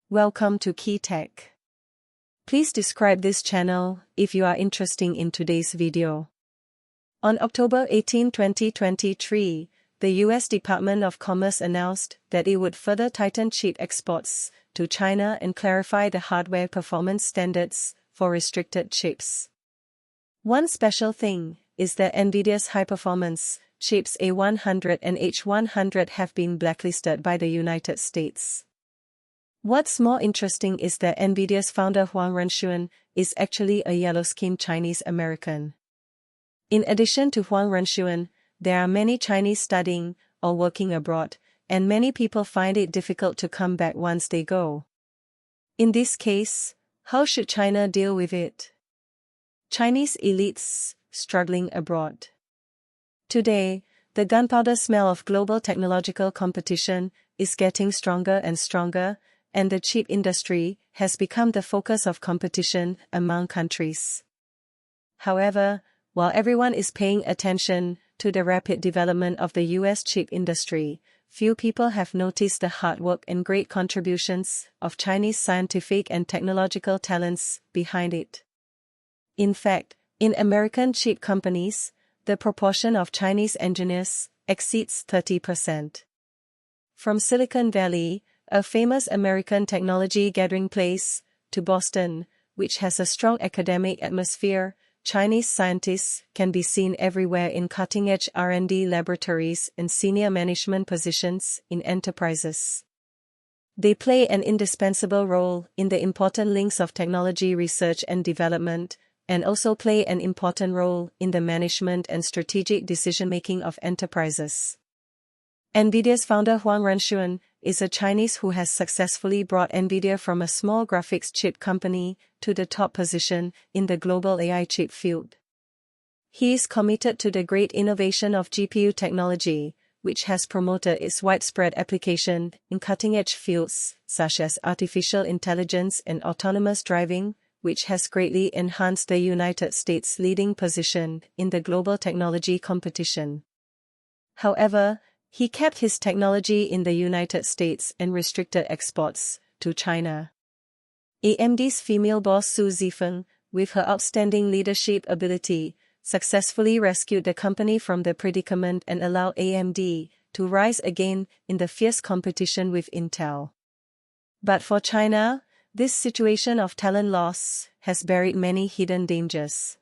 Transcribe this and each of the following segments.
Welcome to Key Tech. Please describe this channel if you are interested in today's video. On October 18, 2023, the U.S. Department of Commerce announced that it would further tighten chip exports to China and clarify the hardware performance standards for restricted chips. One special thing is that NVIDIA's high-performance chips A100 and H100 have been blacklisted by the United States. What's more interesting is that NVIDIA's founder Huang Renxuan is actually a yellow-skinned Chinese American. In addition to Huang Renxuan, there are many Chinese studying or working abroad, and many people find it difficult to come back once they go. In this case, how should China deal with it? Chinese elites struggling abroad. Today, the gunpowder smell of global technological competition is getting stronger and stronger, and the chip industry has become the focus of competition among countries. However, while everyone is paying attention to the rapid development of the U.S. chip industry, few people have noticed the hard work and great contributions of Chinese scientific and technological talents behind it. In fact, in American chip companies, the proportion of Chinese engineers exceeds 30%. From Silicon Valley, a famous American technology gathering place, to Boston, which has a strong academic atmosphere, Chinese scientists can be seen everywhere in cutting-edge R&D laboratories and senior management positions in enterprises. They play an indispensable role in the important links of technology research and development, and also play an important role in the management and strategic decision-making of enterprises. NVIDIA's founder Huang Renxuan is a Chinese who has successfully brought NVIDIA from a small graphics chip company to the top position in the global AI chip field. He is committed to the great innovation of GPU technology, which has promoted its widespread application in cutting-edge fields such as artificial intelligence and autonomous driving, which has greatly enhanced the United States' leading position in the global technology competition. However, he kept his technology in the United States and restricted exports to China. AMD's female boss Su Zifeng, with her outstanding leadership ability, successfully rescued the company from the predicament and allowed AMD to rise again in the fierce competition with Intel. But for China, this situation of talent loss has buried many hidden dangers.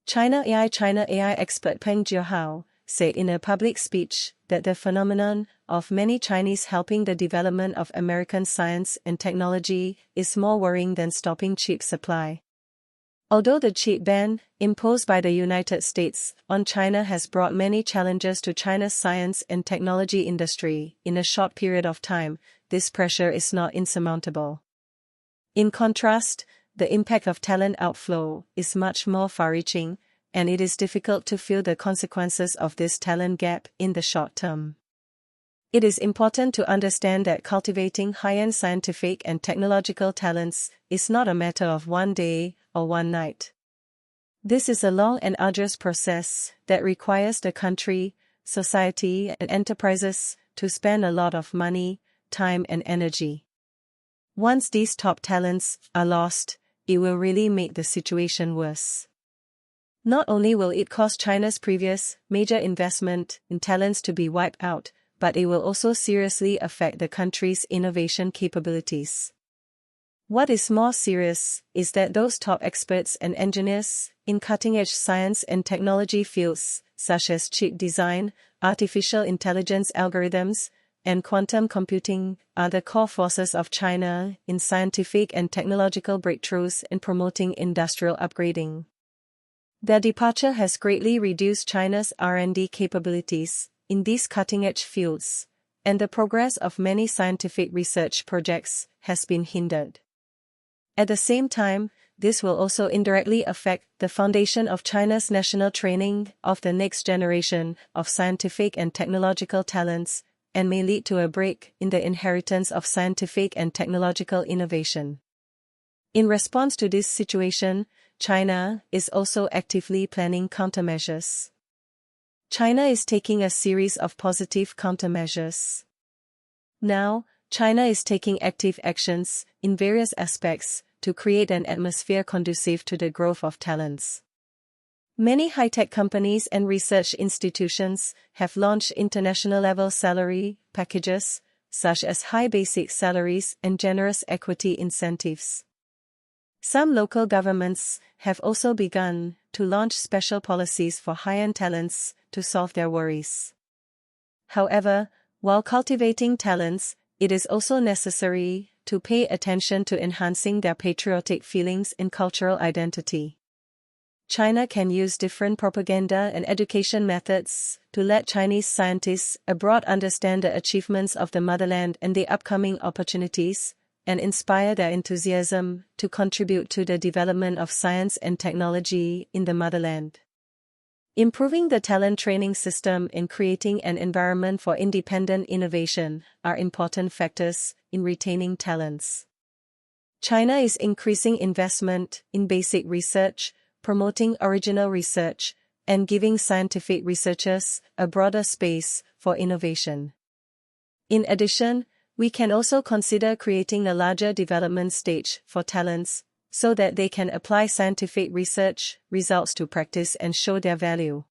China AI expert Peng Jiahao said in a public speech that the phenomenon of many Chinese helping the development of American science and technology is more worrying than stopping chip supply. Although the chip ban imposed by the United States on China has brought many challenges to China's science and technology industry in a short period of time, this pressure is not insurmountable. In contrast, the impact of talent outflow is much more far-reaching, and it is difficult to feel the consequences of this talent gap in the short term. It is important to understand that cultivating high-end scientific and technological talents is not a matter of one day or one night. This is a long and arduous process that requires the country, society, and enterprises to spend a lot of money, time, and energy. Once these top talents are lost, it will really make the situation worse. Not only will it cause China's previous major investment in talents to be wiped out, but it will also seriously affect the country's innovation capabilities. What is more serious is that those top experts and engineers in cutting-edge science and technology fields, such as chip design, artificial intelligence algorithms, and quantum computing, are the core forces of China in scientific and technological breakthroughs and promoting industrial upgrading. Their departure has greatly reduced China's R&D capabilities in these cutting-edge fields, and the progress of many scientific research projects has been hindered. At the same time, this will also indirectly affect the foundation of China's national training of the next generation of scientific and technological talents, and may lead to a break in the inheritance of scientific and technological innovation. In response to this situation, China is also actively planning countermeasures. China is taking a series of positive countermeasures. Now, China is taking active actions, in various aspects, to create an atmosphere conducive to the growth of talents. Many high-tech companies and research institutions have launched international-level salary packages, such as high basic salaries and generous equity incentives. Some local governments have also begun to launch special policies for high-end talents to solve their worries. However, while cultivating talents, it is also necessary to pay attention to enhancing their patriotic feelings and cultural identity. China can use different propaganda and education methods to let Chinese scientists abroad understand the achievements of the motherland and the upcoming opportunities, and inspire their enthusiasm to contribute to the development of science and technology in the motherland. Improving the talent training system and creating an environment for independent innovation are important factors in retaining talents. China is increasing investment in basic research, promoting original research, and giving scientific researchers a broader space for innovation. In addition, we can also consider creating a larger development stage for talents, so that they can apply scientific research results to practice and show their value.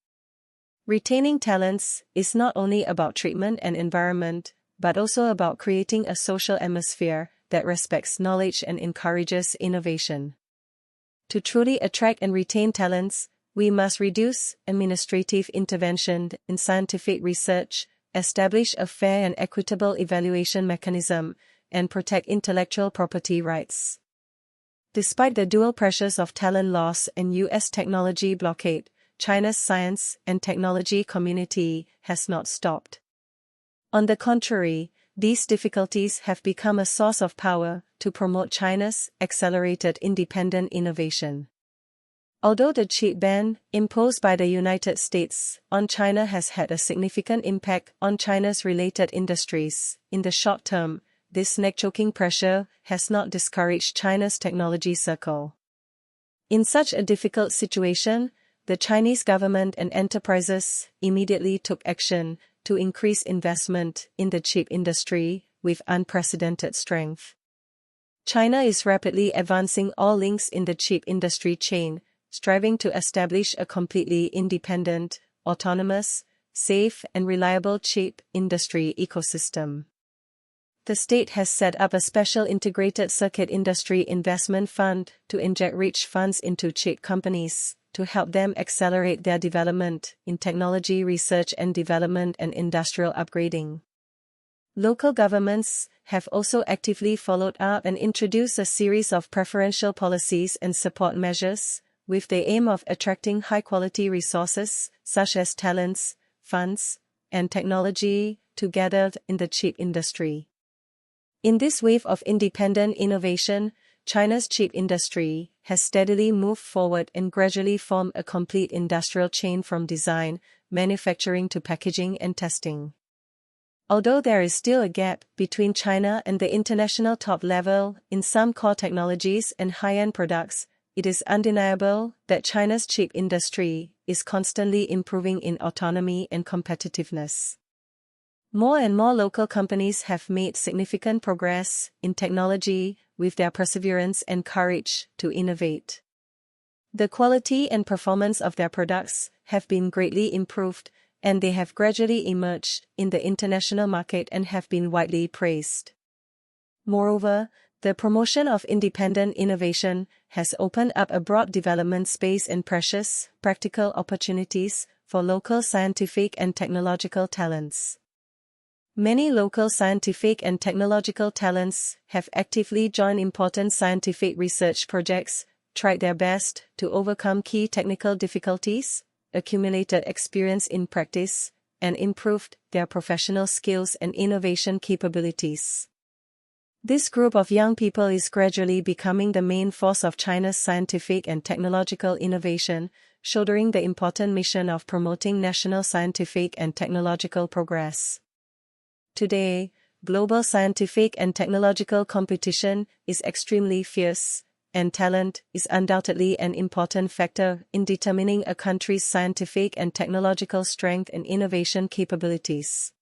Retaining talents is not only about treatment and environment, but also about creating a social atmosphere that respects knowledge and encourages innovation. To truly attract and retain talents, we must reduce administrative intervention in scientific research, establish a fair and equitable evaluation mechanism, and protect intellectual property rights. Despite the dual pressures of talent loss and U.S. technology blockade, China's science and technology community has not stopped. On the contrary, these difficulties have become a source of power to promote China's accelerated independent innovation. Although the chip ban imposed by the United States on China has had a significant impact on China's related industries, in the short term, this neck-choking pressure has not discouraged China's technology circle. In such a difficult situation, the Chinese government and enterprises immediately took action to increase investment in the chip industry with unprecedented strength. China is rapidly advancing all links in the chip industry chain, striving to establish a completely independent, autonomous, safe and reliable chip industry ecosystem. The state has set up a special integrated circuit industry investment fund to inject rich funds into chip companies, to help them accelerate their development in technology research and development and industrial upgrading. Local governments have also actively followed up and introduced a series of preferential policies and support measures, with the aim of attracting high-quality resources, such as talents, funds, and technology, together in the chip industry. In this wave of independent innovation, China's chip industry has steadily moved forward and gradually formed a complete industrial chain from design, manufacturing to packaging and testing. Although there is still a gap between China and the international top level in some core technologies and high-end products, it is undeniable that China's chip industry is constantly improving in autonomy and competitiveness. More and more local companies have made significant progress in technology with their perseverance and courage to innovate. The quality and performance of their products have been greatly improved, and they have gradually emerged in the international market and have been widely praised. Moreover, the promotion of independent innovation has opened up a broad development space and precious, practical opportunities for local scientific and technological talents. Many local scientific and technological talents have actively joined important scientific research projects, tried their best to overcome key technical difficulties, accumulated experience in practice, and improved their professional skills and innovation capabilities. This group of young people is gradually becoming the main force of China's scientific and technological innovation, shouldering the important mission of promoting national scientific and technological progress. Today, global scientific and technological competition is extremely fierce, and talent is undoubtedly an important factor in determining a country's scientific and technological strength and innovation capabilities.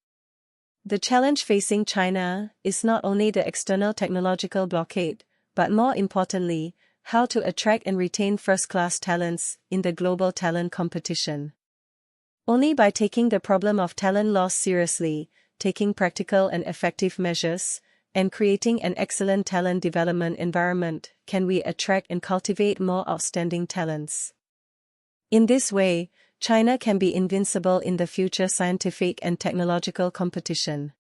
The challenge facing China is not only the external technological blockade, but more importantly, how to attract and retain first-class talents in the global talent competition. Only by taking the problem of talent loss seriously, taking practical and effective measures, and creating an excellent talent development environment can we attract and cultivate more outstanding talents. In this way, China can be invincible in the future scientific and technological competition.